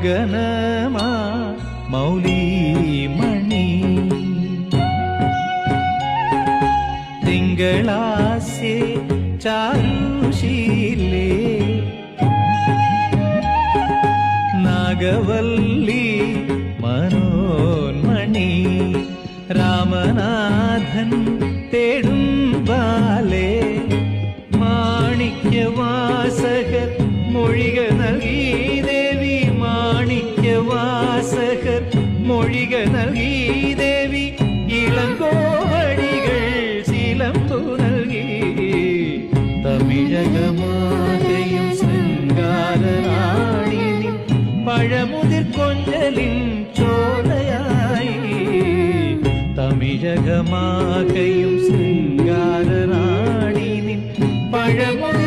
ഗഗനമാ മൗലിമണി തിങ്കളാസ്യേ ചാരുശീലേ നാഗവല്ലി മനോന്മണി രാമനാഥൻ തേടും ബാലേ മാണിക്യവാസകർ മൊഴിക നൽകി ദേവി മാണിക്യവാസകർ മൊഴിക നൽകി ദേവി ഇളങ്കോവടികൾ ശീലമ്പു നൽകി തമിഴകമാകയും ശൃംഗാരറാണി പഴമുതിർ കൊഞ്ചലിൻ ചോലയായി തമിഴകമാകയും ശൃംഗാരറാണി പഴമുതിർ